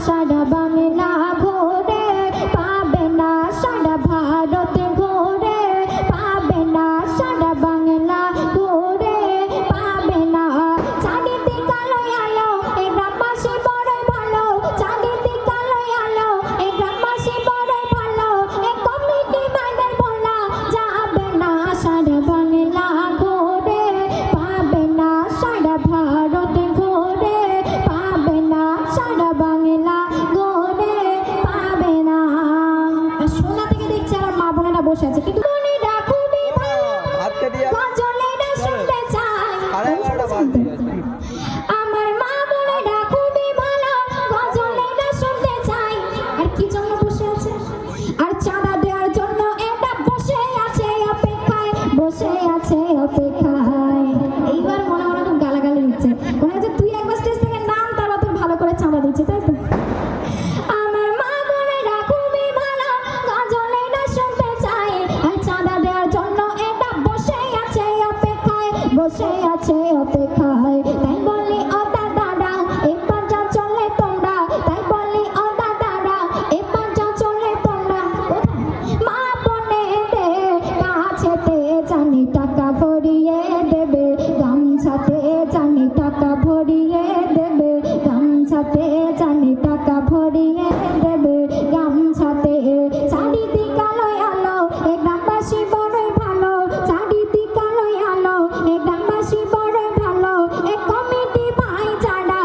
সারা বাংলা ঘুরে, পাবে না সারা ভারত ঘুরে, পাবে না সারা বাংলা ঘুরে, পাবে না। চারিদিক আলোয় আলো, এই গ্রামবাসী বড়ই ভালো, চারিদিক আলোয় আলো, এই গ্রামবাসী বড়ই ভালো। এই কমিটি মাদের বলা যাবে না সারা বাংলা ঘুরে, পাবে না সারা ভারত ঘুরে, পাবে না সারা বাংলা ঘুরে, পাবে না। সোনা থেকে দেখছি আমার মা বোনেরা বসে আছে, কিন্তু বোনেরা খুবই ভালো, গজলেরা শুনতে চায়। আমার মা বোনেরা খুবই ভালো, গজলেরা শুনতে চায়। আর কি জন্য বসে আছে? আর চাঁদা দেওয়ার জন্য এটা বসে আছে অপেক্ষায়, বসে আছে অপেক্ষায়। এইবার মনে মনে খুব গালাগালি দিচ্ছে, মনে হচ্ছে তুই একবার স্টেজ থেকে নাম, তারপর তোর ভালো করে চাঁদা দিচ্ছে, তাই তো? আমার মা বোনেরা খুবই ভালো, গজলেরা শুনতে চায়। আর চাঁদা দেওয়ার জন্য এটা বসে আছে অপেক্ষায়, বসে আছে অপেক্ষায়। তাই বলি ও দাদারা, এবার যা চলে তোমরা, তাই বলি ও দাদারা, এবার যা চলে তোমরা। মা বোনেদের কাছেতে জানি টাকা ভরিয়ে দেবে, গামছাতে জানি টাকা ভরিয়ে দেবে, গামছাতে জানি টাকা ভরিয়ে দেবে, গামছাতে। চারিদিক আলোয় আলো, এই গ্রামবাসী বড়ই ভালো, চারিদিক আলোয় আলো, এই গ্রামবাসী বড়ই ভালো। এই কমিটি ভাইচারা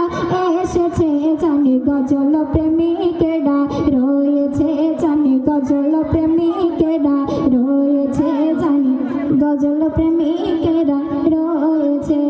এসেছে জানি, গজল প্রেমিকেরা রয়েছে জানি, গজল প্রেমিকেরা রয়েছে জানি, গজল প্রেমিকেরা রয়েছে।